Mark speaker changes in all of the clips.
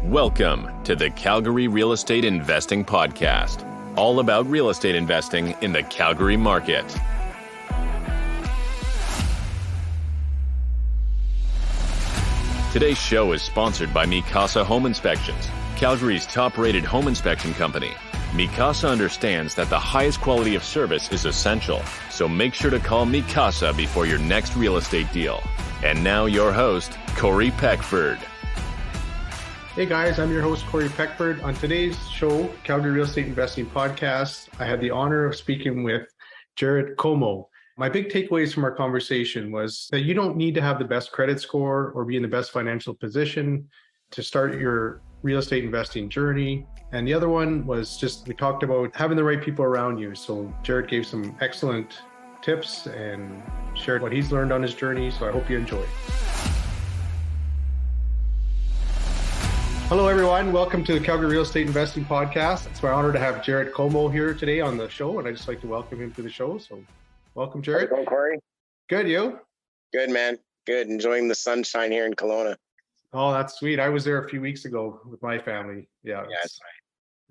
Speaker 1: Welcome to the Calgary Real Estate Investing Podcast, all about real estate investing in the Calgary market. Today's show is sponsored by Mikasa Home Inspections, Calgary's top-rated home inspection company. Mikasa understands that the highest quality of service is essential, so make sure to call Mikasa before your next real estate deal. And now your host, Corey Peckford.
Speaker 2: Hey guys, I'm your host, Corey Peckford. On today's show, Calgary Real Estate Investing Podcast, I had the honor of speaking with Jared Comeau. My big takeaways from our conversation was that you don't need to have the best credit score or be in the best financial position to start your real estate investing journey. And the other one was just, we talked about having the right people around you. So Jared gave some excellent tips and shared what he's learned on his journey. So I hope you enjoy. Hello, everyone. Welcome to the Calgary Real Estate Investing Podcast. It's my honor to have Jared Comeau here today on the show, and I'd just like to welcome him to the show. So welcome, Jared.
Speaker 3: How's it going, Corey?
Speaker 2: Good, you?
Speaker 3: Good, man. Good. Enjoying the sunshine here in Kelowna.
Speaker 2: Oh, that's sweet. I was there a few weeks ago with my family. Yeah.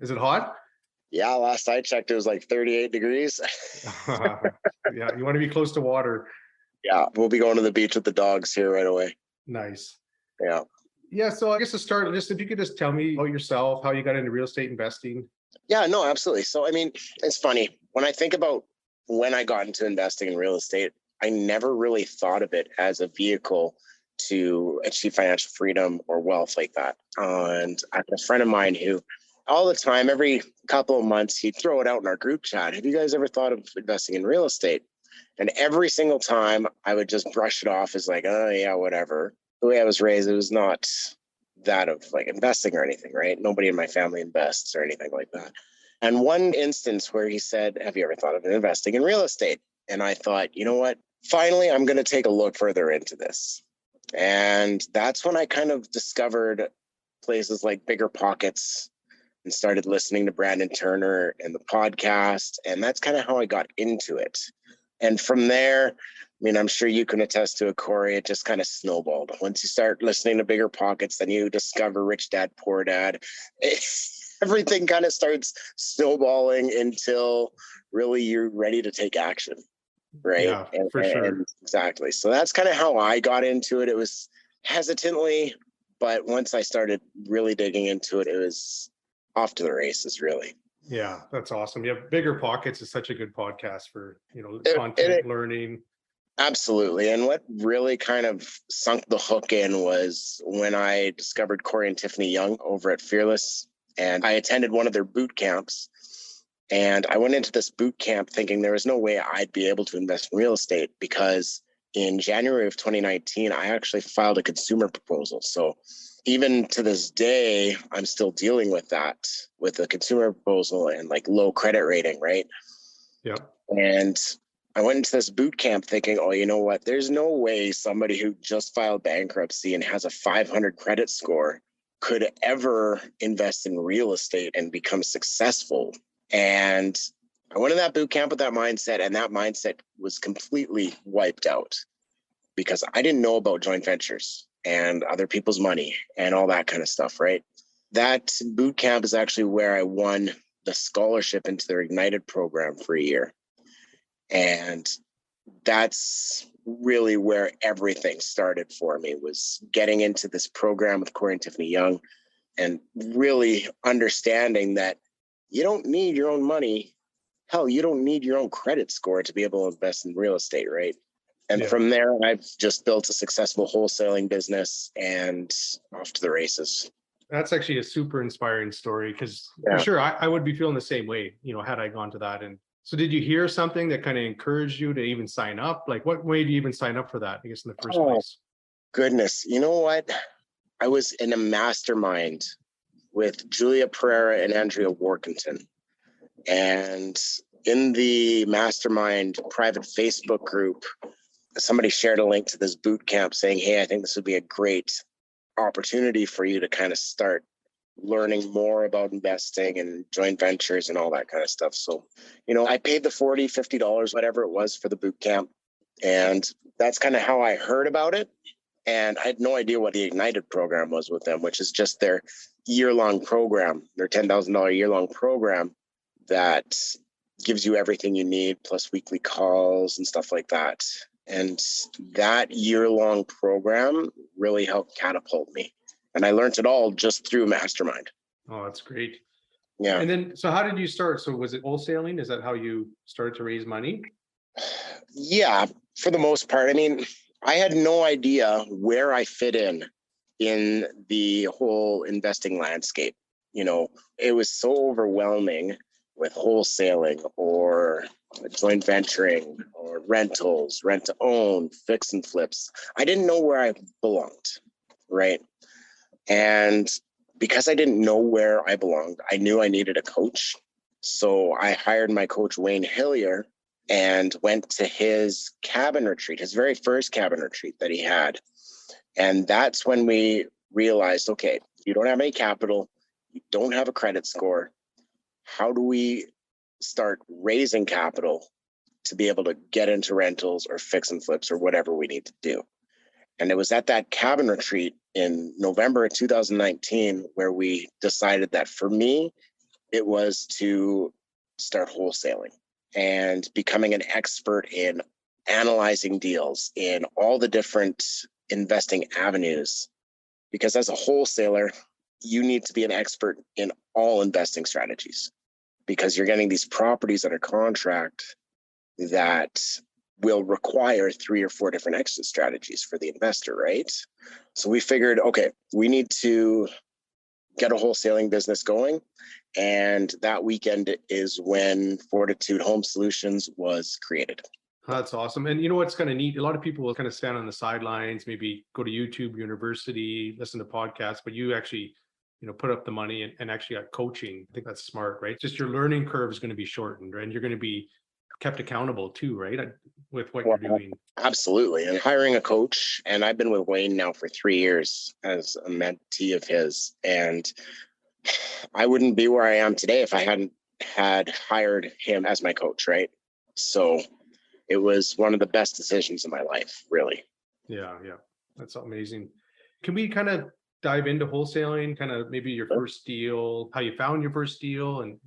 Speaker 2: Is it hot?
Speaker 3: Yeah, last I checked, it was like 38 degrees.
Speaker 2: Yeah, you want to be close to water.
Speaker 3: Yeah, we'll be going to the beach with the dogs here right away.
Speaker 2: Nice.
Speaker 3: Yeah.
Speaker 2: Yeah, so I guess to start, just if you could just tell me about yourself, how you got into real estate investing.
Speaker 3: Yeah, no, absolutely. So, I mean, it's funny. When I think about when I got into investing in real estate, I never really thought of it as a vehicle to achieve financial freedom or wealth like that. And I have a friend of mine who all the time, every couple of months, he'd throw it out in our group chat. Have you guys ever thought of investing in real estate? And every single time I would just brush it off as like, oh yeah, whatever. The way I was raised, it was not that of like investing or anything, right? Nobody in my family invests or anything like that. And one instance where he said, have you ever thought of investing in real estate? And I thought, you know what? Finally, I'm going to take a look further into this. And that's when I kind of discovered places like Bigger Pockets and started listening to Brandon Turner and the podcast. And that's kind of how I got into it. And from there, I mean, I'm sure you can attest to it, Corey. It just kind of snowballed. Once you start listening to Bigger Pockets, then you discover Rich Dad, Poor Dad. Everything kind of starts snowballing until really you're ready to take action, right?
Speaker 2: Yeah, for sure.
Speaker 3: Exactly. So that's kind of how I got into it. It was hesitantly, but once I started really digging into it, it was off to the races, really.
Speaker 2: Yeah, that's awesome. Yeah, Bigger Pockets is such a good podcast for, content learning.
Speaker 3: Absolutely. And what really kind of sunk the hook in was when I discovered Corey and Tiffany Young over at Fearless. And I attended one of their boot camps. And I went into this boot camp thinking there was no way I'd be able to invest in real estate, because in January of 2019, I actually filed a consumer proposal. So even to this day, I'm still dealing with that, with a consumer proposal and like low credit rating, right?
Speaker 2: Yep.
Speaker 3: And I went into this boot camp thinking, oh, you know what? There's no way somebody who just filed bankruptcy and has a 500 credit score could ever invest in real estate and become successful. And I went in that boot camp with that mindset, and that mindset was completely wiped out because I didn't know about joint ventures and other people's money and all that kind of stuff, right? That boot camp is actually where I won the scholarship into their Ignited program for a year. And that's really where everything started for me, was getting into this program with Corey and Tiffany Young and really understanding that you don't need your own money. Hell, you don't need your own credit score to be able to invest in real estate, right? And from there, I've just built a successful wholesaling business and off to the races.
Speaker 2: That's actually a super inspiring story, because for sure, I would be feeling the same way, had I gone to that. And so did you hear something that kind of encouraged you to even sign up? Like, what way do you even sign up for that, I guess, in the first place?
Speaker 3: Goodness. You know what? I was in a mastermind with Julia Pereira and Andrea Workington. And in the mastermind private Facebook group, somebody shared a link to this boot camp saying, hey, I think this would be a great opportunity for you to kind of start learning more about investing and joint ventures and all that kind of stuff. So, I paid the $40, $50, whatever it was for the boot camp. And that's kind of how I heard about it. And I had no idea what the Ignited program was with them, which is just their year-long program, their $10,000 year-long program that gives you everything you need, plus weekly calls and stuff like that. And that year-long program really helped catapult me. And I learned it all just through Mastermind.
Speaker 2: Oh, that's great.
Speaker 3: Yeah.
Speaker 2: And then, so how did you start? So was it wholesaling? Is that how you started to raise money?
Speaker 3: Yeah, for the most part. I mean, I had no idea where I fit in the whole investing landscape. You know, it was so overwhelming with wholesaling or joint venturing or rentals, rent to own, fix and flips. I didn't know where I belonged, right? And because I didn't know where I belonged, I knew I needed a coach. So I hired my coach, Wayne Hillier, and went to his cabin retreat, his very first cabin retreat that he had. And that's when we realized, okay, you don't have any capital, you don't have a credit score. How do we start raising capital to be able to get into rentals or fix and flips or whatever we need to do? And it was at that cabin retreat in November of 2019 where we decided that for me, it was to start wholesaling and becoming an expert in analyzing deals in all the different investing avenues. Because as a wholesaler, you need to be an expert in all investing strategies because you're getting these properties under contract that will require 3 or 4 different exit strategies for the investor, right? So we figured, okay, we need to get a wholesaling business going. And that weekend is when Fortitude Home Solutions was created.
Speaker 2: That's awesome. And you know what's kind of neat? A lot of people will kind of stand on the sidelines, maybe go to YouTube University, listen to podcasts, but you actually, put up the money and actually got coaching. I think that's smart, right? Just your learning curve is going to be shortened, right? And you're going to be kept accountable too, right? With what you're doing.
Speaker 3: Absolutely. And hiring a coach. And I've been with Wayne now for 3 years as a mentee of his. And I wouldn't be where I am today if I hadn't had hired him as my coach, right? So it was one of the best decisions in my life, really.
Speaker 2: Yeah. That's amazing. Can we kind of dive into wholesaling, kind of maybe your first deal, how you found your first deal and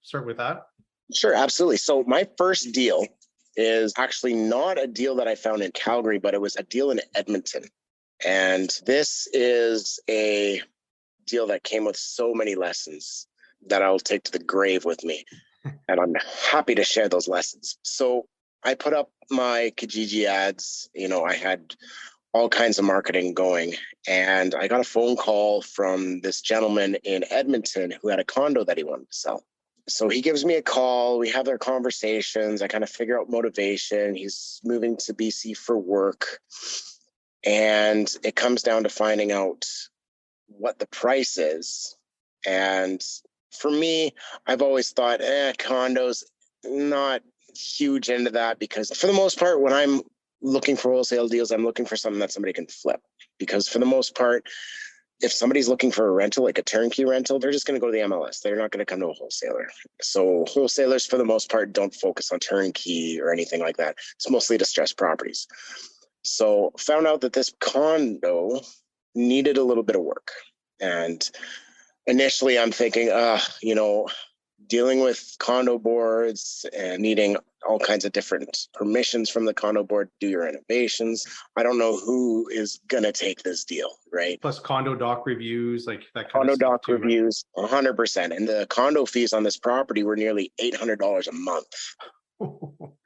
Speaker 2: start with that?
Speaker 3: Sure, absolutely. So my first deal is actually not a deal that I found in Calgary, but it was a deal in Edmonton. And this is a deal that came with so many lessons that I'll take to the grave with me. And I'm happy to share those lessons. So I put up my Kijiji ads. I had all kinds of marketing going. And I got a phone call from this gentleman in Edmonton who had a condo that he wanted to sell. So he gives me a call. We have our conversations. I kind of figure out motivation. He's moving to BC for work. And it comes down to finding out what the price is. And for me, I've always thought, condos, not huge into that, because for the most part, when I'm looking for wholesale deals, I'm looking for something that somebody can flip. Because for the most part, if somebody's looking for a rental, like a turnkey rental, they're just going to go to the MLS. They're not going to come to a wholesaler. So wholesalers, for the most part, don't focus on turnkey or anything like that. It's mostly distressed properties. So found out that this condo needed a little bit of work. And initially I'm thinking, dealing with condo boards and needing all kinds of different permissions from the condo board to do your renovations. I don't know who is going to take this deal, right?
Speaker 2: Plus condo doc reviews, like that kind
Speaker 3: condo
Speaker 2: of stuff
Speaker 3: doc
Speaker 2: too,
Speaker 3: reviews, 100%. And the condo fees on this property were nearly $800 a month.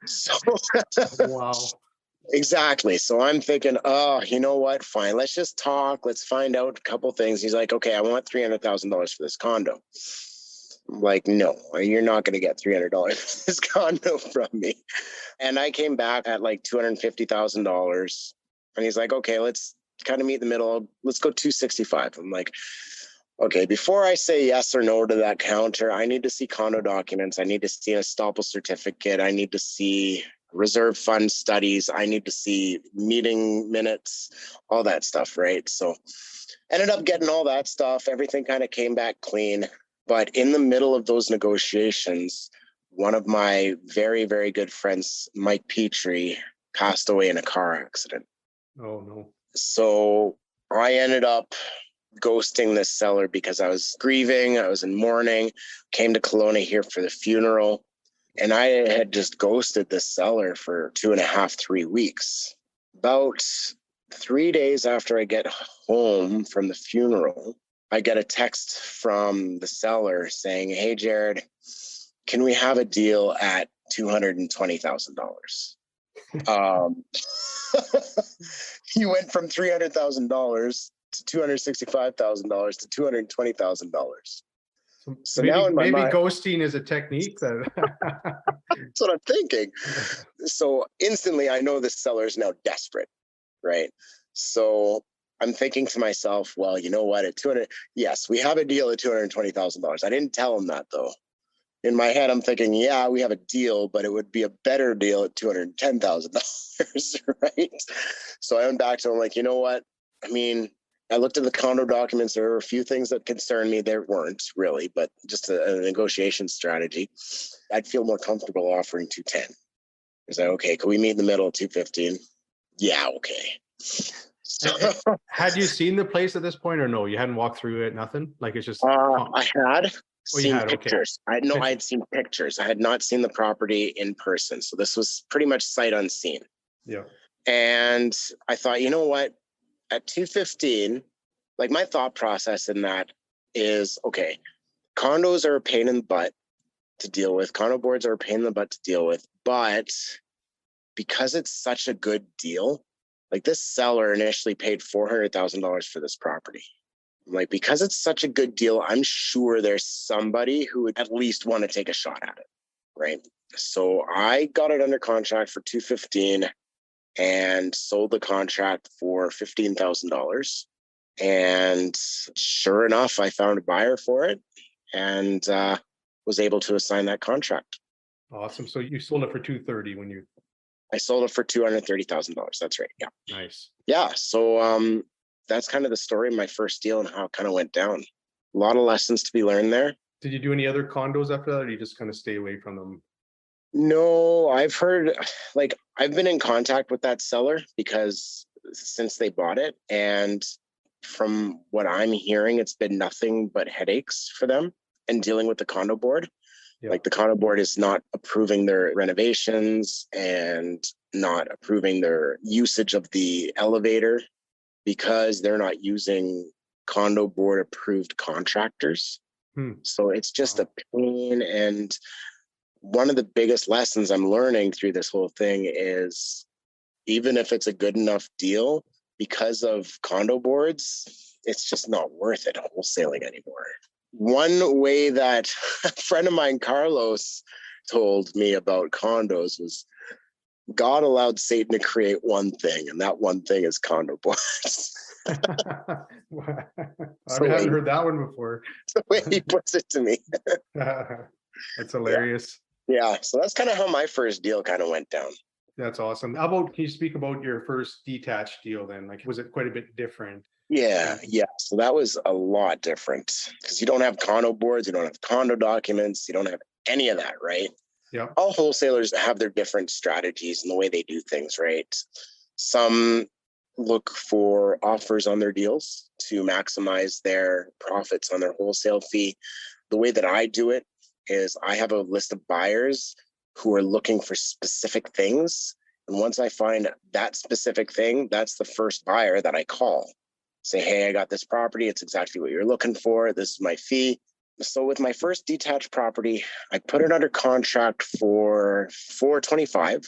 Speaker 3: So,
Speaker 2: wow.
Speaker 3: Exactly. So I'm thinking, you know what? Fine. Let's just talk. Let's find out a couple things. He's like, okay, I want $300,000 for this condo. I'm like, no, you're not going to get $300 for this condo from me. And I came back at like $250,000. And he's like, okay, let's kind of meet in the middle. Let's go 265. I'm like, okay, before I say yes or no to that counter, I need to see condo documents. I need to see an estoppel certificate. I need to see reserve fund studies. I need to see meeting minutes, all that stuff, right? So ended up getting all that stuff. Everything kind of came back clean. But in the middle of those negotiations, one of my very, very good friends, Mike Petrie, passed away in a car accident.
Speaker 2: Oh, no.
Speaker 3: So I ended up ghosting this seller because I was grieving. I was in mourning, came to Kelowna here for the funeral. And I had just ghosted this seller for 2.5, 3 weeks. About 3 days after I get home from the funeral, I get a text from the seller saying, "Hey, Jared, can we have a deal at $220,000? He went from $300,000 to $265,000 to $220,000. So
Speaker 2: maybe,
Speaker 3: now in my mind,
Speaker 2: ghosting is a technique that
Speaker 3: that's what I'm thinking. So instantly, I know this seller is now desperate, right? So I'm thinking to myself, well, you know what? At 200, yes, we have a deal at $220,000. I didn't tell him that though. In my head, I'm thinking, yeah, we have a deal, but it would be a better deal at $210,000, right? So I went back to him like, you know what? I mean, I looked at the condo documents. There were a few things that concerned me. There weren't really, but just a negotiation strategy. I'd feel more comfortable offering 210. Is that okay? Can we meet in the middle at 215? Yeah, okay. So,
Speaker 2: had you seen the place at this point or no? You hadn't walked through it, nothing? Like it's just
Speaker 3: I had seen
Speaker 2: had,
Speaker 3: pictures.
Speaker 2: okay.
Speaker 3: I had seen pictures. I had not seen the property in person. So this was pretty much sight unseen.
Speaker 2: Yeah.
Speaker 3: And I thought, you know what? At 215, like my thought process in that is, okay, condos are a pain in the butt to deal with. Condo boards are a pain in the butt to deal with. But because it's such a good deal, like this seller initially paid $400,000 for this property. Like, because it's such a good deal, I'm sure there's somebody who would at least want to take a shot at it, right? So I got it under contract for $215 and sold the contract for $15,000. And sure enough, I found a buyer for it and was able to assign that contract.
Speaker 2: Awesome. So you sold it for $230 when you...
Speaker 3: I sold it for $230,000. That's right. Yeah.
Speaker 2: Nice.
Speaker 3: Yeah. So that's kind of the story of my first deal and how it kind of went down. A lot of lessons to be learned there.
Speaker 2: Did you do any other condos after that, or you just kind of stay away from them?
Speaker 3: No, I've heard, like, I've been in contact with that seller because since they bought it, and from what I'm hearing, it's been nothing but headaches for them and dealing with the condo board. Yeah. Like the condo board is not approving their renovations and not approving their usage of the elevator because they're not using condo board approved contractors. So it's just a pain. And one of the biggest lessons I'm learning through this whole thing is even if it's a good enough deal, because of condo boards, it's just not worth it wholesaling anymore. One way that a friend of mine, Carlos, told me about condos was God allowed Satan to create one thing, and that one thing is condo boards.
Speaker 2: I haven't heard that one before.
Speaker 3: The way he puts it to me.
Speaker 2: That's hilarious.
Speaker 3: Yeah. So that's kind of how my first deal kind of went down.
Speaker 2: That's awesome. How about, can you speak about your first detached deal then? Like, was it quite a bit different?
Speaker 3: Yeah. So that was a lot different because you don't have condo boards, you don't have condo documents, you don't have any of that, right?
Speaker 2: Yeah.
Speaker 3: All wholesalers have their different strategies and the way they do things, right? Some look for offers on their deals to maximize their profits on their wholesale fee. The way that I do it is I have a list of buyers who are looking for specific things. And once I find that specific thing, that's the first buyer that I call. Say, hey, I got this property. It's exactly what you're looking for. This is my fee. So with my first detached property, I put it under contract for $425.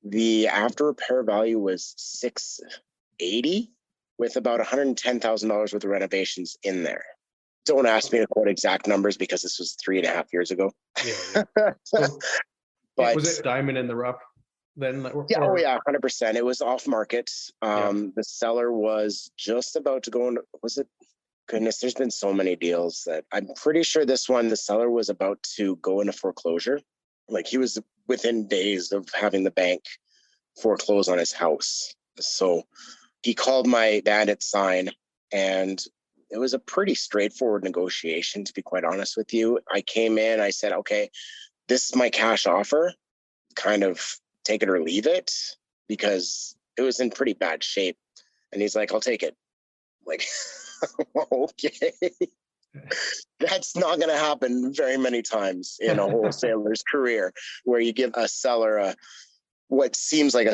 Speaker 3: The after repair value was $680 with about $110,000 worth of renovations in there. Don't ask me to quote exact numbers because this was 3.5 years ago.
Speaker 2: Yeah. But was it diamond in the rough then?
Speaker 3: Yeah, 100%. It was off market. The seller was just about to go into, was it? Goodness, there's been so many deals that I'm pretty sure this one, the seller was about to go into foreclosure. Like he was within days of having the bank foreclose on his house. So he called my bandit sign and it was a pretty straightforward negotiation, to be quite honest with you. I came in, I said, okay, this is my cash offer, kind of take it or leave it, because it was in pretty bad shape. And he's like, I'll take it. Like, Okay. That's not going to happen very many times in a wholesaler's career, where you give a seller what seems like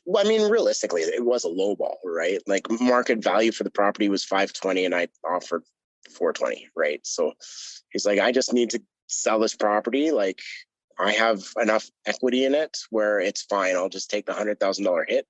Speaker 3: realistically, it was a low ball, right? Like market value for the property was 520 and I offered 420, right? So he's like, I just need to sell this property. Like, I have enough equity in it where it's fine. I'll just take the $100,000 hit.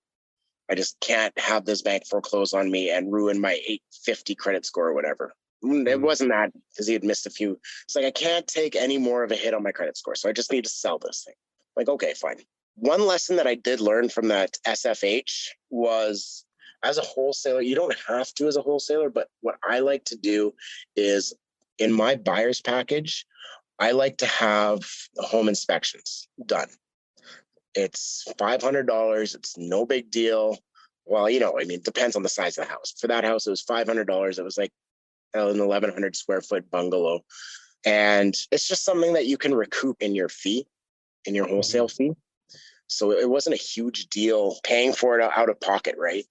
Speaker 3: I just can't have this bank foreclose on me and ruin my 850 credit score or whatever. It wasn't that, because he had missed a few. It's like, I can't take any more of a hit on my credit score, so I just need to sell this thing. Like, okay, fine. One lesson that I did learn from that SFH was, as a wholesaler, you don't have to as a wholesaler, but what I like to do is, in my buyer's package, I like to have the home inspections done. It's $500. It's no big deal. Well, it depends on the size of the house. For that house, it was $500. It was like an 1,100 square foot bungalow. And it's just something that you can recoup in your fee, in your wholesale fee. So it wasn't a huge deal paying for it out of pocket, right?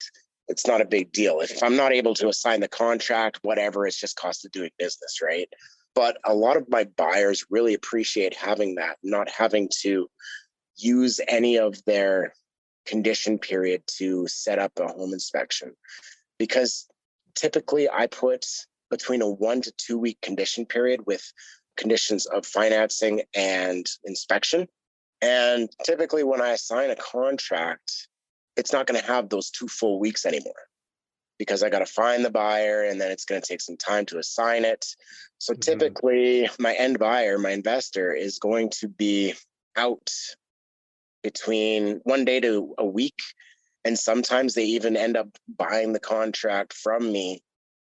Speaker 3: It's not a big deal. If I'm not able to assign the contract, whatever, it's just cost of doing business, right? But a lot of my buyers really appreciate having that, not having to use any of their condition period to set up a home inspection. Because typically I put between a 1 to 2 week condition period with conditions of financing and inspection. And typically when I assign a contract, it's not going to have those 2 full weeks anymore, because I got to find the buyer and then it's going to take some time to assign it. So typically my end buyer, my investor, is going to be out between 1 day to a week. And sometimes they even end up buying the contract from me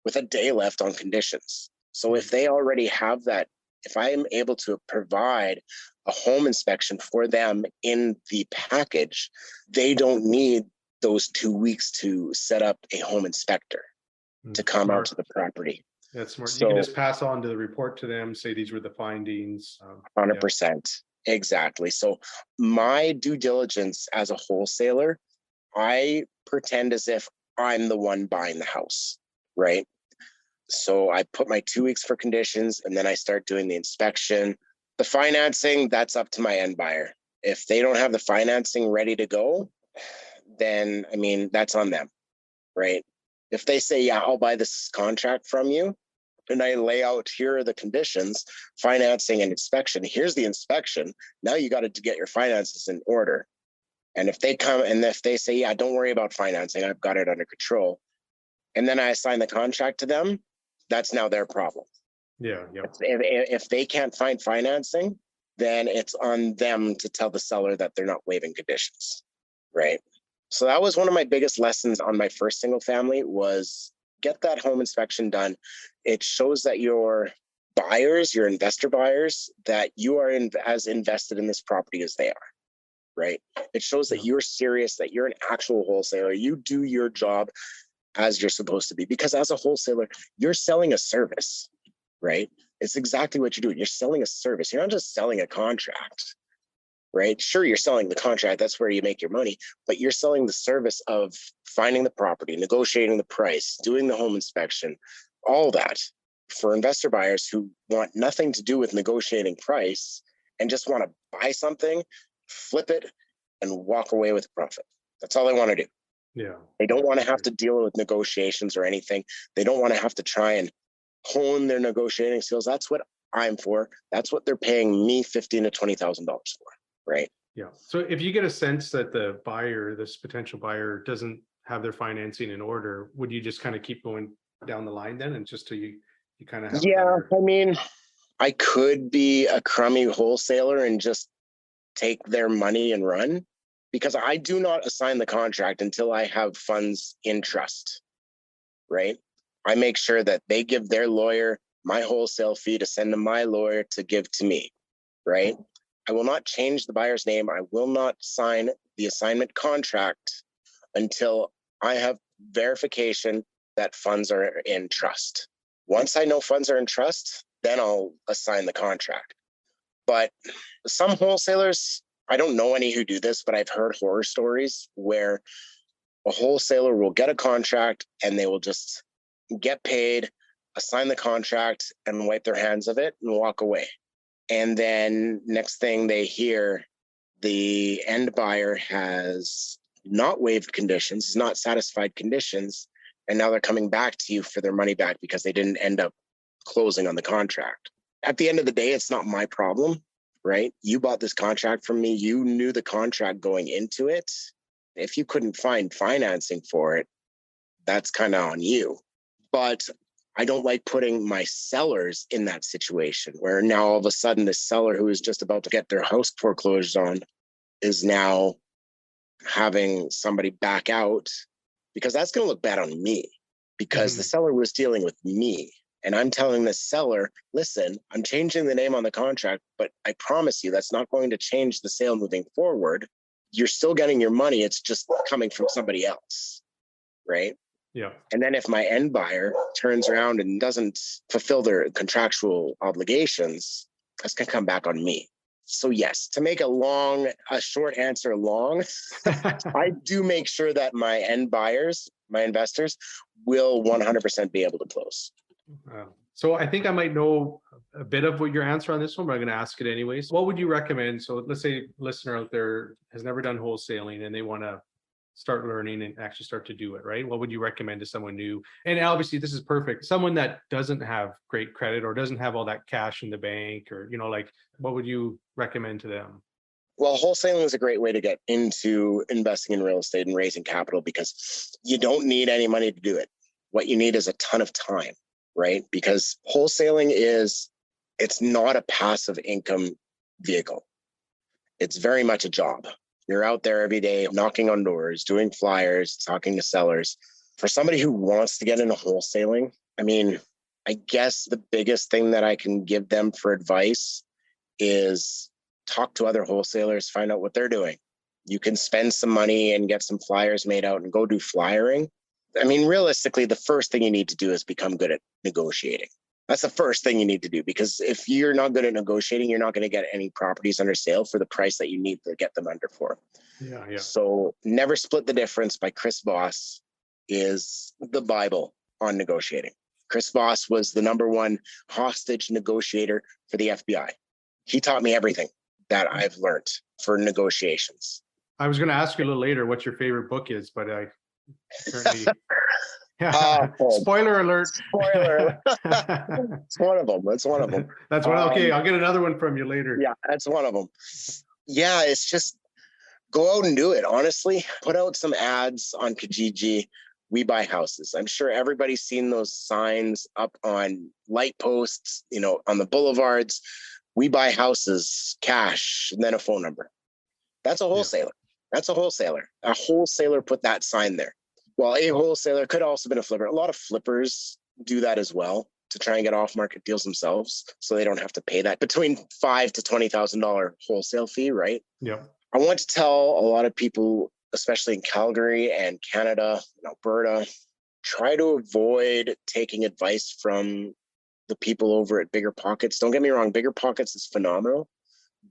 Speaker 3: with a day left on conditions. So if they already have that, if I am able to provide a home inspection for them in the package, they don't need those 2 weeks to set up a home inspector to come out to the property.
Speaker 2: That's smart.
Speaker 3: So,
Speaker 2: you can just pass on the report to them, say these were the findings.
Speaker 3: 100%. Exactly. So my due diligence as a wholesaler, I pretend as if I'm the one buying the house, right? So I put my 2 weeks for conditions and then I start doing the inspection. The financing, that's up to my end buyer. If they don't have the financing ready to go, then, that's on them, right? If they say, yeah, I'll buy this contract from you, and I lay out, here are the conditions, financing and inspection. Here's the inspection. Now you got to get your finances in order. And if they come and if they say, yeah, don't worry about financing, I've got it under control, and then I assign the contract to them, that's now their problem.
Speaker 2: Yeah.
Speaker 3: If they can't find financing, then it's on them to tell the seller that they're not waiving conditions, right? So that was one of my biggest lessons on my first single family, was get that home inspection done. It shows that your buyers, your investor buyers, that you are as invested in this property as they are, right? It shows that you're serious, that you're an actual wholesaler. You do your job as you're supposed to be, because as a wholesaler, you're selling a service, right? It's exactly what you're doing. You're selling a service. You're not just selling a contract, right? Sure, you're selling the contract. That's where you make your money, but you're selling the service of finding the property, negotiating the price, doing the home inspection, all that. For investor buyers who want nothing to do with negotiating price and just want to buy something, flip it, and walk away with a profit. That's all they want to do.
Speaker 2: Yeah.
Speaker 3: They don't want to have to deal with negotiations or anything. They don't want to have to try and hone their negotiating skills. That's what I'm for. That's what they're paying me $15,000 to $20,000 for, right?
Speaker 2: Yeah. So if you get a sense that the buyer, this potential buyer, doesn't have their financing in order, would you just kind of keep going down the line then, and just till you kind of have?
Speaker 3: Yeah, I could be a crummy wholesaler and just take their money and run, because I do not assign the contract until I have funds in trust, right? I make sure that they give their lawyer my wholesale fee to send to my lawyer to give to me, right? I will not change the buyer's name. I will not sign the assignment contract until I have verification that funds are in trust. Once I know funds are in trust, then I'll assign the contract. But some wholesalers, I don't know any who do this, but I've heard horror stories where a wholesaler will get a contract and they will just get paid, sign the contract, and wipe their hands of it and walk away. And then next thing they hear, the end buyer has not waived conditions, not satisfied conditions, and now they're coming back to you for their money back because they didn't end up closing on the contract. At the end of the day, it's not my problem, right? You bought this contract from me. You knew the contract going into it. If you couldn't find financing for it, that's kind of on you. But I don't like putting my sellers in that situation where now all of a sudden the seller who is just about to get their house foreclosed on is now having somebody back out, because that's going to look bad on me, because the seller was dealing with me. And I'm telling the seller, listen, I'm changing the name on the contract, but I promise you that's not going to change the sale moving forward. You're still getting your money. It's just coming from somebody else, right?
Speaker 2: Yeah.
Speaker 3: And then if my end buyer turns around and doesn't fulfill their contractual obligations, that's going to come back on me. So yes, to make a short answer long, I do make sure that my end buyers, my investors, will 100% be able to close.
Speaker 2: So I think I might know a bit of what your answer on this one, but I'm going to ask it anyways. What would you recommend? So let's say a listener out there has never done wholesaling and they want to start learning and actually start to do it, right? What would you recommend to someone new? And obviously this is perfect. Someone that doesn't have great credit or doesn't have all that cash in the bank, or, like, what would you recommend to them?
Speaker 3: Well, wholesaling is a great way to get into investing in real estate and raising capital, because you don't need any money to do it. What you need is a ton of time, right? Because wholesaling it's not a passive income vehicle. It's very much a job. You're out there every day knocking on doors, doing flyers, talking to sellers. For somebody who wants to get into wholesaling, I mean, I guess the biggest thing that I can give them for advice is talk to other wholesalers, find out what they're doing. You can spend some money and get some flyers made out and go do flyering. I mean, realistically, the first thing you need to do is become good at negotiating. That's the first thing you need to do, because if you're not good at negotiating, you're not going to get any properties under sale for the price that you need to get them under for.
Speaker 2: Yeah.
Speaker 3: So Never Split the Difference by Chris Voss is the Bible on negotiating. Chris Voss was the #1 hostage negotiator for the FBI. He taught me everything that I've learned for negotiations.
Speaker 2: I was going to ask you a little later what your favorite book is, but I certainly... Spoiler alert.
Speaker 3: Spoiler. It's one of them. That's one of them.
Speaker 2: That's one. Okay, I'll get another one from you later.
Speaker 3: Yeah, that's one of them. Yeah, it's just go out and do it. Honestly, put out some ads on Kijiji. We buy houses. I'm sure everybody's seen those signs up on light posts, on the boulevards. We buy houses, cash, and then a phone number. That's a wholesaler. That's a wholesaler. A wholesaler put that sign there. Well, a wholesaler could also have been a flipper. A lot of flippers do that as well to try and get off-market deals themselves, so they don't have to pay that between $5,000 to $20,000 wholesale fee, right?
Speaker 2: Yeah.
Speaker 3: I want to tell a lot of people, especially in Calgary and Canada and Alberta, try to avoid taking advice from the people over at Bigger Pockets. Don't get me wrong, Bigger Pockets is phenomenal,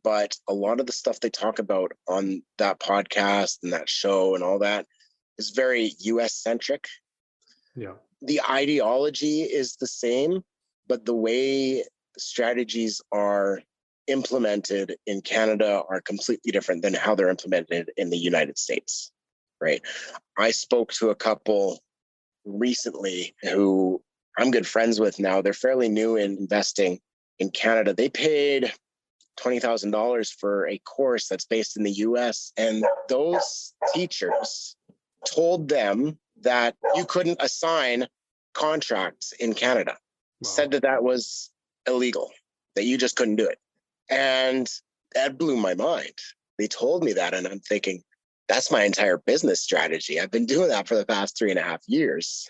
Speaker 3: but a lot of the stuff they talk about on that podcast and that show and all that is very US centric.
Speaker 2: Yeah.
Speaker 3: The ideology is the same, but the way strategies are implemented in Canada are completely different than how they're implemented in the United States, right? I spoke to a couple recently who I'm good friends with now. They're fairly new in investing in Canada. They paid $20,000 for a course that's based in the US, and those teachers told them that you couldn't assign contracts in Canada. Wow. Said that was illegal, that you just couldn't do it. And that blew my mind. They told me that, and I'm thinking, that's my entire business strategy. I've been doing that for the past 3.5 years.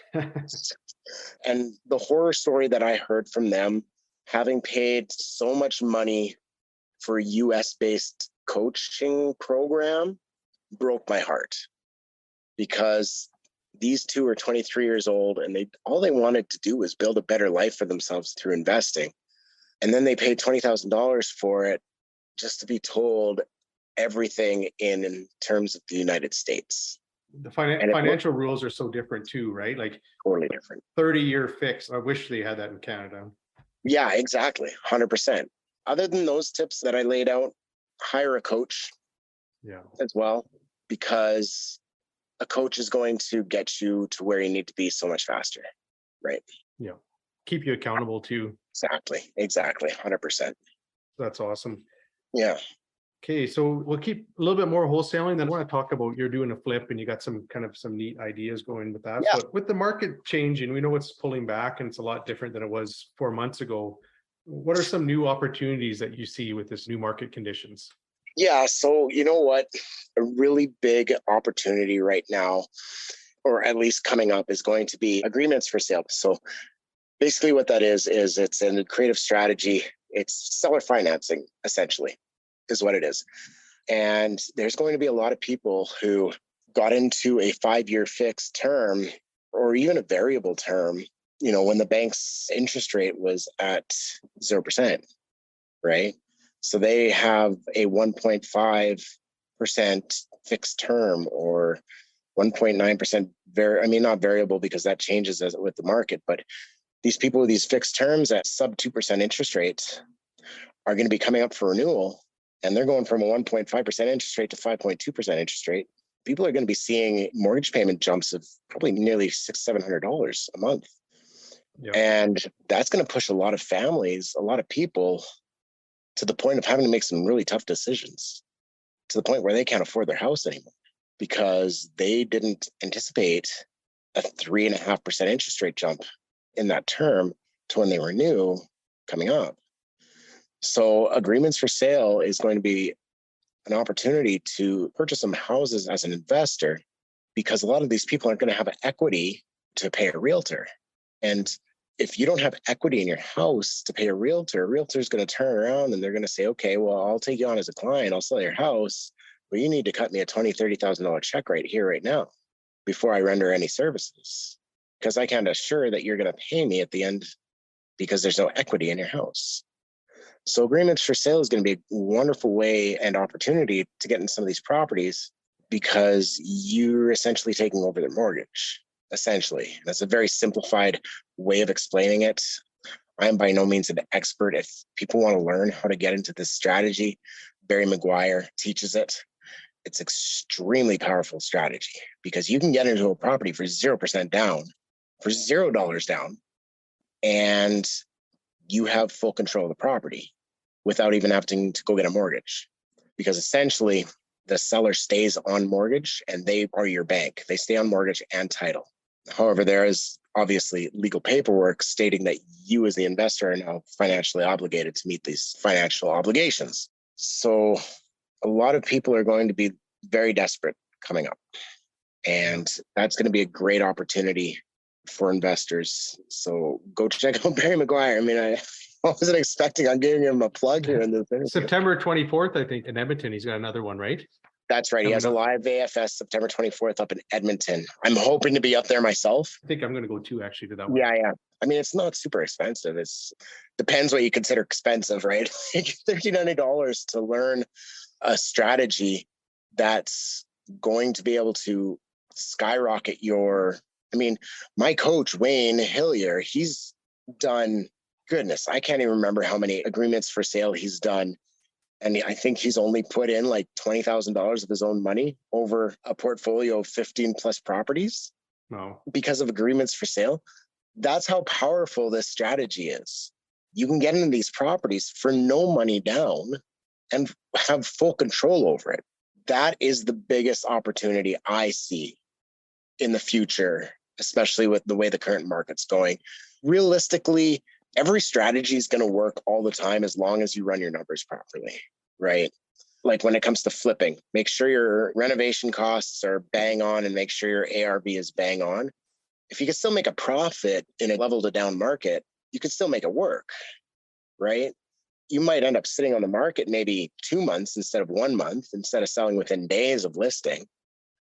Speaker 3: And the horror story that I heard from them, having paid so much money for a US-based coaching program, broke my heart. Because these two are 23 years old, and all they wanted to do was build a better life for themselves through investing. And then they paid $20,000 for it just to be told everything in terms of the United States.
Speaker 2: The
Speaker 3: And
Speaker 2: financial rules are so different too, right? Like
Speaker 3: totally different.
Speaker 2: 30-year fix. I wish they had that in Canada.
Speaker 3: Yeah, exactly. 100%. Other than those tips that I laid out, hire a coach
Speaker 2: Yeah.
Speaker 3: as well, because a coach is going to get you to where you need to be so much faster. Right.
Speaker 2: Yeah. Keep you accountable too.
Speaker 3: Exactly. 100%.
Speaker 2: That's awesome.
Speaker 3: Yeah.
Speaker 2: Okay, so we'll keep a little bit more wholesaling. Then I want to talk about you're doing a flip and you got some neat ideas going with that.
Speaker 3: Yeah.
Speaker 2: So with the market changing, we know it's pulling back and it's a lot different than it was 4 months ago. What are some new opportunities that you see with this new market conditions?
Speaker 3: Yeah. So, you know what? A really big opportunity right now, or at least coming up, is going to be agreements for sale. So basically what that is it's a creative strategy. It's seller financing, essentially, is what it is. And there's going to be a lot of people who got into a 5-year fixed term or even a variable term, when the bank's interest rate was at 0%, right? So they have a 1.5% fixed term or 1.9% not variable, because that changes with the market, but these people with these fixed terms at sub 2% interest rates are going to be coming up for renewal, and they're going from a 1.5% interest rate to 5.2% interest rate. People are going to be seeing mortgage payment jumps of probably nearly $600-700 a month.
Speaker 2: Yep.
Speaker 3: And that's going to push a lot of families, a lot of people, to the point of having to make some really tough decisions, to the point where they can't afford their house anymore because they didn't anticipate a 3.5% interest rate jump in that term to when they renew coming up. So agreements for sale is going to be an opportunity to purchase some houses as an investor, because a lot of these people aren't going to have equity to pay a realtor. And if you don't have equity in your house to pay a realtor is going to turn around and they're going to say, okay, well, I'll take you on as a client. I'll sell your house, but you need to cut me a $20,000-$30,000 check right here, right now, before I render any services, because I can't assure that you're going to pay me at the end because there's no equity in your house. So agreements for sale is going to be a wonderful way and opportunity to get in some of these properties, because you're essentially taking over their mortgage. Essentially, that's a very simplified way of explaining it. I am by no means an expert. If people want to learn how to get into this strategy, Barry McGuire teaches it. It's extremely powerful strategy, because you can get into a property for 0% down, for $0 down, and you have full control of the property without even having to go get a mortgage, because essentially the seller stays on mortgage and they are your bank. They stay on mortgage and title. However, there is obviously legal paperwork stating that you as the investor are now financially obligated to meet these financial obligations. So a lot of people are going to be very desperate coming up, and that's going to be a great opportunity for investors. So go check out Barry McGuire. I mean, I wasn't expecting on giving him a plug here in this interview.
Speaker 2: September 24th, I think, in Edmonton. He's got another one, right?
Speaker 3: That's right. He has a live AFS September 24th up in Edmonton. I'm hoping to be up there myself.
Speaker 2: I think I'm going to go too, actually, to that one.
Speaker 3: Yeah. I mean, it's not super expensive. It's depends what you consider expensive, right? $1,300 to learn a strategy that's going to be able to skyrocket your. I mean, my coach, Wayne Hillier, he's done, goodness, I can't even remember how many agreements for sale he's done. And I think he's only put in like $20,000 of his own money over a portfolio of 15 plus properties.
Speaker 2: Wow.
Speaker 3: Because of agreements for sale. That's how powerful this strategy is. You can get into these properties for no money down and have full control over it. That is the biggest opportunity I see in the future, especially with the way the current market's going. Realistically, every strategy is going to work all the time as long as you run your numbers properly, right? Like when it comes to flipping, make sure your renovation costs are bang on and make sure your ARV is bang on. If you can still make a profit in a level to down market, you can still make it work, right? You might end up sitting on the market maybe 2 months instead of 1 month, instead of selling within days of listing.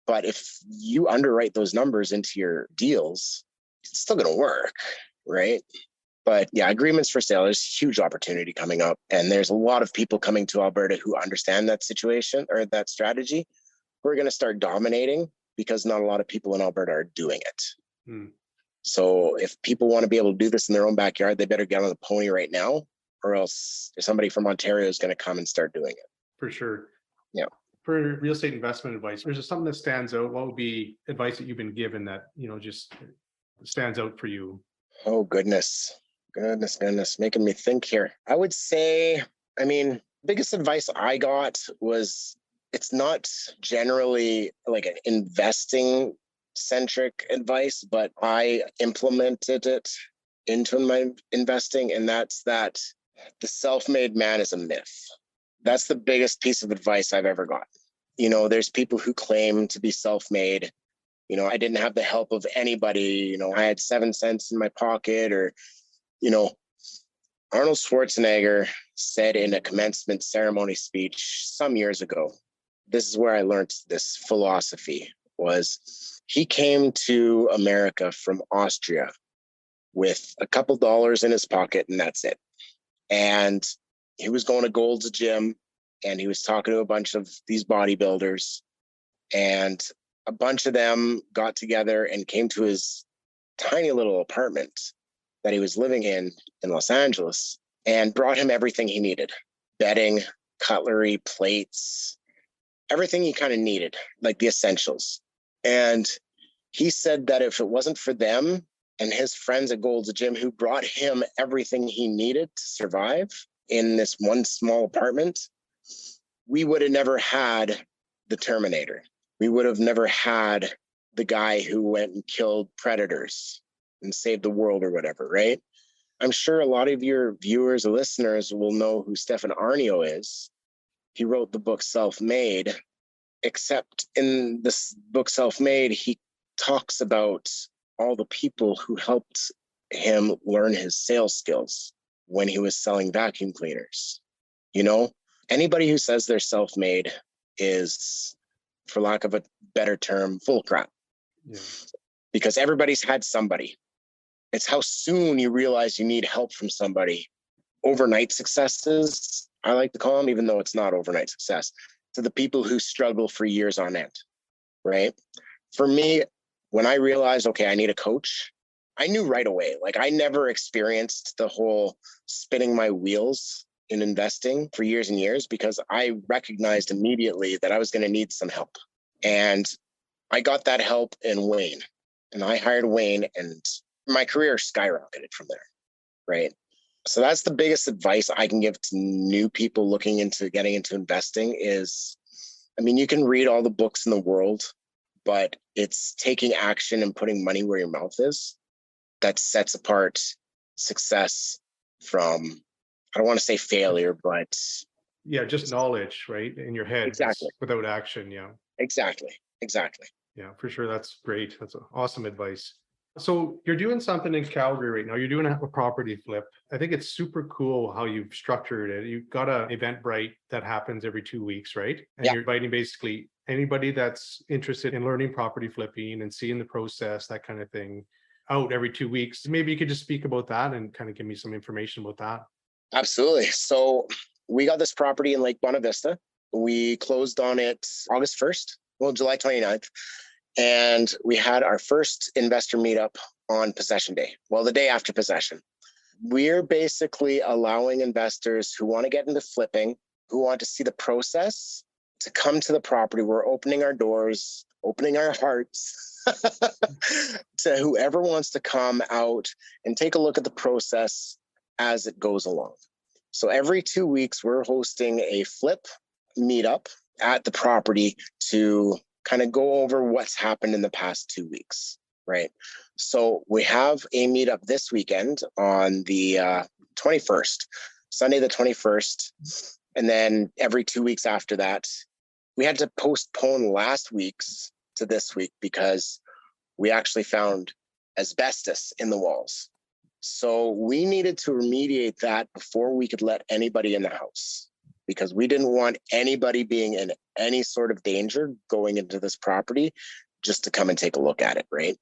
Speaker 3: But if you underwrite those numbers into your deals, it's still going to work, right? But yeah, agreements for sale, there's huge opportunity coming up. And there's a lot of people coming to Alberta who understand that situation or that strategy. We're going to start dominating because not a lot of people in Alberta are doing it.
Speaker 2: Hmm.
Speaker 3: So if people want to be able to do this in their own backyard, they better get on the pony right now, or else somebody from Ontario is going to come and start doing it.
Speaker 2: For sure.
Speaker 3: Yeah.
Speaker 2: For real estate investment advice, there's just something that stands out. What would be advice that you've been given that, just stands out for you?
Speaker 3: Oh, goodness, making me think here. I would say, biggest advice I got was, it's not generally like an investing centric advice, but I implemented it into my investing. And that's that the self-made man is a myth. That's the biggest piece of advice I've ever gotten. There's people who claim to be self-made. I didn't have the help of anybody. I had 7 cents in my pocket, or, Arnold Schwarzenegger said in a commencement ceremony speech some years ago, this is where I learned this philosophy, was he came to America from Austria with a couple dollars in his pocket, and that's it. And he was going to Gold's Gym, and he was talking to a bunch of these bodybuilders, and a bunch of them got together and came to his tiny little apartment that he was living in Los Angeles, and brought him everything he needed: bedding, cutlery, plates, everything he kind of needed, like the essentials. And he said that if it wasn't for them and his friends at Gold's Gym, who brought him everything he needed to survive in this one small apartment, we would have never had the Terminator. We would have never had the guy who went and killed predators and saved the world or whatever, right? I'm sure a lot of your viewers or listeners will know who Stefan Aarnio is. He wrote the book Self-Made, except in this book Self-Made, he talks about all the people who helped him learn his sales skills when he was selling vacuum cleaners. Anybody who says they're self-made is, for lack of a better term, full of crap.
Speaker 2: Yeah.
Speaker 3: Because everybody's had somebody. It's how soon you realize you need help from somebody. Overnight successes, I like to call them, even though it's not overnight success, to the people who struggle for years on end, right? For me, when I realized, okay, I need a coach, I knew right away. Like, I never experienced the whole spinning my wheels in investing for years and years, because I recognized immediately that I was going to need some help. And I got that help in Wayne, and I hired Wayne, and my career skyrocketed from there, right? So that's the biggest advice I can give to new people looking into getting into investing is, you can read all the books in the world, but it's taking action and putting money where your mouth is that sets apart success from, I don't want to say failure, but
Speaker 2: yeah, just knowledge, right, in your head.
Speaker 3: Exactly.
Speaker 2: Without action. Yeah.
Speaker 3: Exactly.
Speaker 2: Yeah, for sure. That's great. That's awesome advice. So you're doing something in Calgary right now. You're doing a property flip. I think it's super cool how you've structured it. You've got an Eventbrite that happens every 2 weeks, right? And
Speaker 3: Yeah.
Speaker 2: You're inviting basically anybody that's interested in learning property flipping and seeing the process, that kind of thing, out every 2 weeks. Maybe you could just speak about that and kind of give me some information about that.
Speaker 3: Absolutely. So we got this property in Lake Buena Vista. We closed on it August 1st, July 29th. And we had our first investor meetup on possession day. Well, the day after possession. We're basically allowing investors who want to get into flipping, who want to see the process, to come to the property. We're opening our doors, opening our hearts to whoever wants to come out and take a look at the process as it goes along. So every 2 weeks, we're hosting a flip meetup at the property to kind of go over what's happened in the past 2 weeks, right? So we have a meetup this weekend on the 21st, Sunday the 21st. And then every 2 weeks after that, we had to postpone last week's to this week because we actually found asbestos in the walls. So we needed to remediate that before we could let anybody in the house, because we didn't want anybody being in any sort of danger going into this property just to come and take a look at it, right?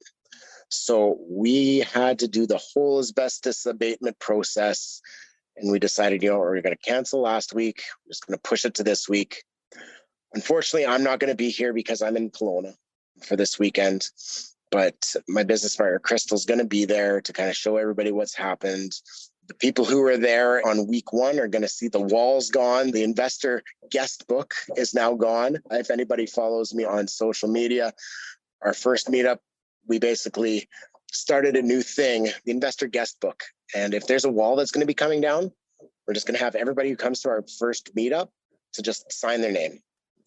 Speaker 3: So we had to do the whole asbestos abatement process, and we decided, we're going to cancel last week. We're just going to push it to this week. Unfortunately, I'm not going to be here because I'm in Kelowna. for this weekend. But my business partner, Crystal's going to be there to kind of show everybody what's happened. The people who were there on week one are going to see the walls gone. The investor guest book is now gone. If anybody follows me on social media, our first meetup, we basically started a new thing, the investor guest book. And if there's a wall that's going to be coming down, we're just going to have everybody who comes to our first meetup to just sign their name,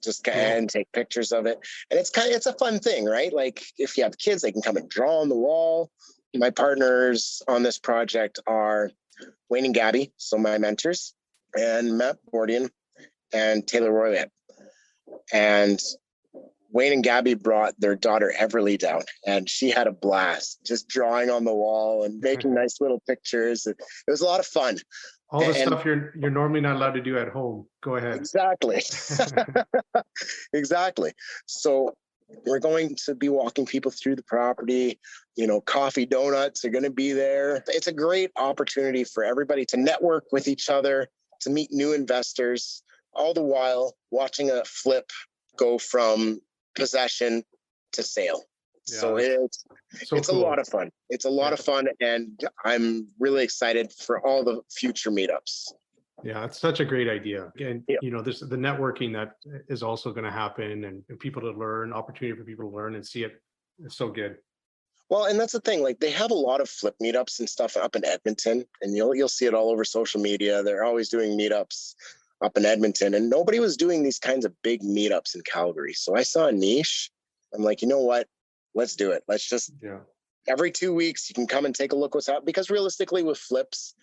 Speaker 3: just and take pictures of it. And it's a fun thing, right? Like if you have kids, they can come and draw on the wall. My partners on this project are Wayne and Gabby, so my mentors, and Matt Bordian and Taylor Roylett. And Wayne and Gabby brought their daughter Everly down, and she had a blast just drawing on the wall and making nice little pictures. It was a lot of fun.
Speaker 2: All the stuff you're normally not allowed to do at home. Go ahead.
Speaker 3: Exactly. Exactly. So we're going to be walking people through the property. Coffee, donuts are going to be there. It's a great opportunity for everybody to network with each other, to meet new investors, all the while watching a flip go from possession to sale. Yeah, so it's cool. A lot of fun. It's a lot of fun, and I'm really excited for all the future meetups.
Speaker 2: Yeah, it's such a great idea. And, there's the networking that is also going to happen, and people to learn, opportunity for people to learn and see it. It's so good.
Speaker 3: Well, and that's the thing, like they have a lot of flip meetups and stuff up in Edmonton, and you'll see it all over social media. They're always doing meetups up in Edmonton, and nobody was doing these kinds of big meetups in Calgary. So I saw a niche. I'm like, you know what? Let's do it. Let's just, every 2 weeks, you can come and take a look what's happening. Because realistically with flips,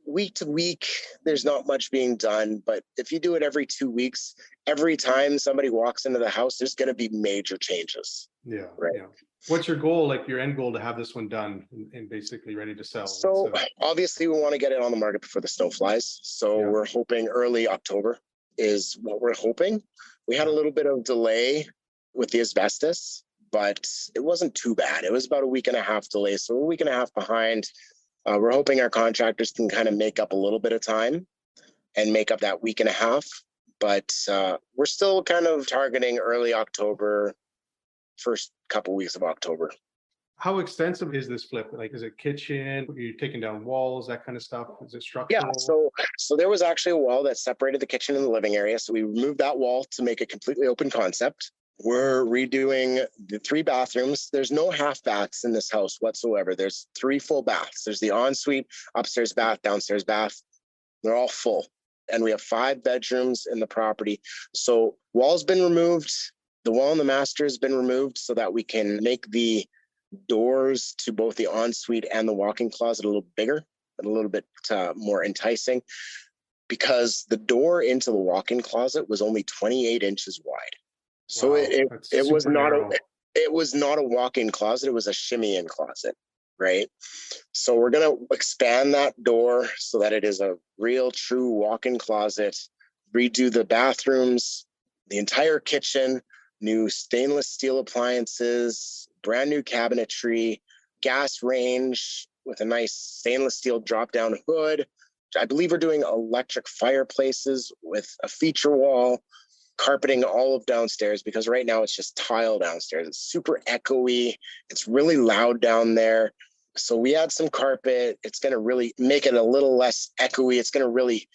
Speaker 3: week to week, there's not much being done. But if you do it every 2 weeks, every time somebody walks into the house, there's going to be major changes.
Speaker 2: Yeah.
Speaker 3: Right.
Speaker 2: Yeah. What's your goal, like your end goal, to have this one done and basically ready to sell?
Speaker 3: So obviously we want to get it on the market before the snow flies. So we're hoping early October is what we're hoping. We had a little bit of delay with the asbestos, but it wasn't too bad. It was about a week and a half delay. So we're a week and a half behind. We're hoping our contractors can kind of make up a little bit of time and make up that week and a half. But we're still kind of targeting early October, first couple weeks of October.
Speaker 2: How extensive is this flip? Like, is it kitchen? Are you taking down walls, that kind of stuff? Is it structural?
Speaker 3: Yeah, so there was actually a wall that separated the kitchen and the living area. So we removed that wall to make a completely open concept. We're redoing the 3 bathrooms. There's no half baths in this house whatsoever. There's 3 full baths. There's the ensuite, upstairs bath, downstairs bath. They're all full. And we have 5 bedrooms in the property. So wall's been removed. The wall in the master has been removed so that we can make the doors to both the ensuite and the walk-in closet a little bigger, but a little bit more enticing, because the door into the walk-in closet was only 28 inches wide. So it was not a walk-in closet. It was a shimmy-in closet, right? So we're going to expand that door so that it is a real, true walk-in closet, redo the bathrooms, the entire kitchen, new stainless steel appliances, brand new cabinetry, gas range with a nice stainless steel drop-down hood. I believe we're doing electric fireplaces with a feature wall, carpeting all of downstairs, because right now it's just tile downstairs. It's super echoey. It's really loud down there. So we add some carpet. It's going to really make it a little less echoey. It's going to really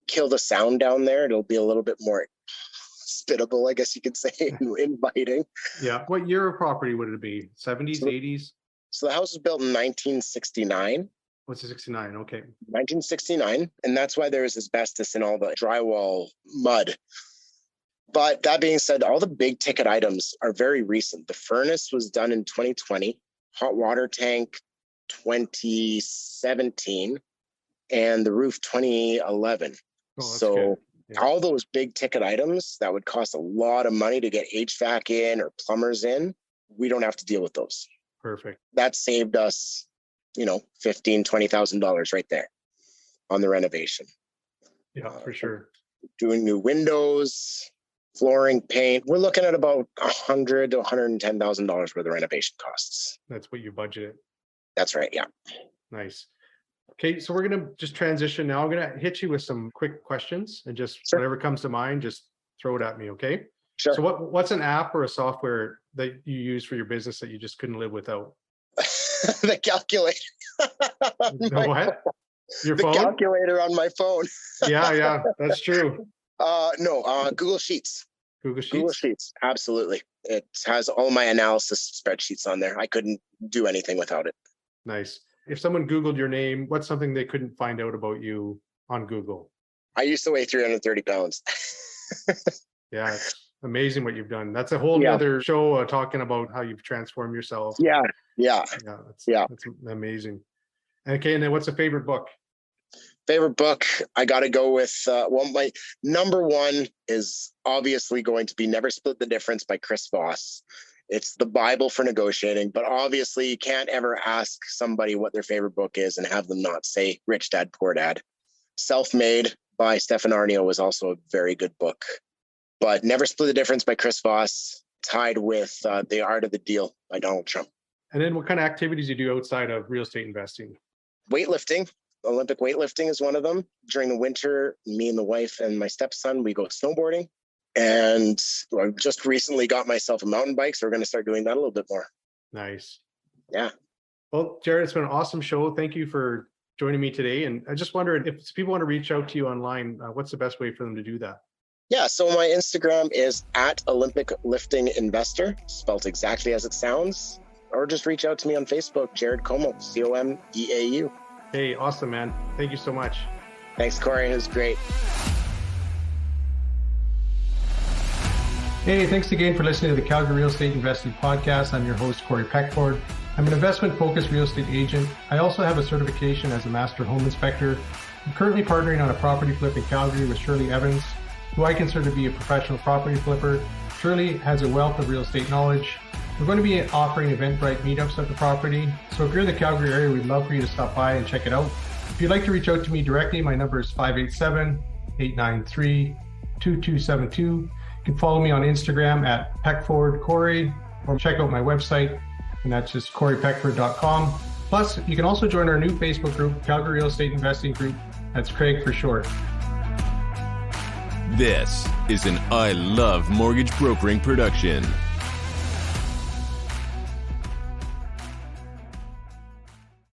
Speaker 3: kill the sound down there. It'll be a little bit more spittable, I guess you could say, inviting.
Speaker 2: Yeah. What year of property would it be? 70s, 80s?
Speaker 3: So the house was built in 1969.
Speaker 2: What's the 69? Okay.
Speaker 3: 1969. And that's why there is asbestos in all the drywall mud. But that being said, all the big ticket items are very recent. The furnace was done in 2020, hot water tank 2017, and the roof 2011.
Speaker 2: Oh, so
Speaker 3: all those big ticket items that would cost a lot of money to get HVAC in or plumbers in, we don't have to deal with those.
Speaker 2: Perfect.
Speaker 3: That saved us, $15,000, $20,000 right there on the renovation.
Speaker 2: Yeah, for sure.
Speaker 3: Doing new windows, flooring, paint. We're looking at about $100,000 to $110,000 worth of renovation costs.
Speaker 2: That's what you budgeted.
Speaker 3: That's right. Yeah.
Speaker 2: Nice. Okay, so we're going to just transition now. I'm going to hit you with some quick questions, and just whatever comes to mind, just throw it at me, okay?
Speaker 3: Sure.
Speaker 2: So what's an app or a software that you use for your business that you just couldn't live without?
Speaker 3: The calculator.
Speaker 2: What? Your
Speaker 3: The
Speaker 2: phone?
Speaker 3: calculator on my phone.
Speaker 2: Yeah, that's true.
Speaker 3: No, Google Sheets.
Speaker 2: Google Sheets?
Speaker 3: Google Sheets, absolutely. It has all my analysis spreadsheets on there. I couldn't do anything without it.
Speaker 2: Nice. If someone Googled your name, what's something they couldn't find out about you on Google?
Speaker 3: I used to weigh 330 pounds.
Speaker 2: Yeah, it's amazing what you've done. That's a whole other show talking about how you've transformed yourself.
Speaker 3: Yeah.
Speaker 2: That's amazing. Okay, and then what's a favorite book?
Speaker 3: Favorite book, I got to go with, my number one is obviously going to be Never Split the Difference by Chris Voss. It's the Bible for negotiating, but obviously you can't ever ask somebody what their favorite book is and have them not say Rich Dad, Poor Dad. Self-Made by Stefan Arnio was also a very good book. But Never Split the Difference by Chris Voss, tied with The Art of the Deal by Donald Trump.
Speaker 2: And then what kind of activities you do outside of real estate investing?
Speaker 3: Weightlifting. Olympic weightlifting is one of them. During the winter, me and the wife and my stepson, we go snowboarding. And I just recently got myself a mountain bike, so we're going to start doing that a little bit more.
Speaker 2: Nice.
Speaker 3: Yeah.
Speaker 2: Well, Jared, it's been an awesome show. Thank you for joining me today. And I just wondered if people want to reach out to you online, what's the best way for them to do that?
Speaker 3: Yeah, so my Instagram is at Olympic Lifting Investor, spelled exactly as it sounds. Or just reach out to me on Facebook, Jared Comeau, Comeau.
Speaker 2: Hey, awesome, man. Thank you so much.
Speaker 3: Thanks, Corey. It was great.
Speaker 2: Hey, thanks again for listening to the Calgary Real Estate Investing Podcast. I'm your host, Corey Peckford. I'm an investment-focused real estate agent. I also have a certification as a master home inspector. I'm currently partnering on a property flip in Calgary with Shirley Evans, who I consider to be a professional property flipper. Shirley has a wealth of real estate knowledge. We're going to be offering Eventbrite meetups at the property. So if you're in the Calgary area, we'd love for you to stop by and check it out. If you'd like to reach out to me directly, my number is 587-893-2272. You can follow me on Instagram at PeckfordCorey, or check out my website, and that's just CoreyPeckford.com. Plus, you can also join our new Facebook group, Calgary Real Estate Investing Group. That's CREIG for short.
Speaker 1: This is an I Love Mortgage Brokering production.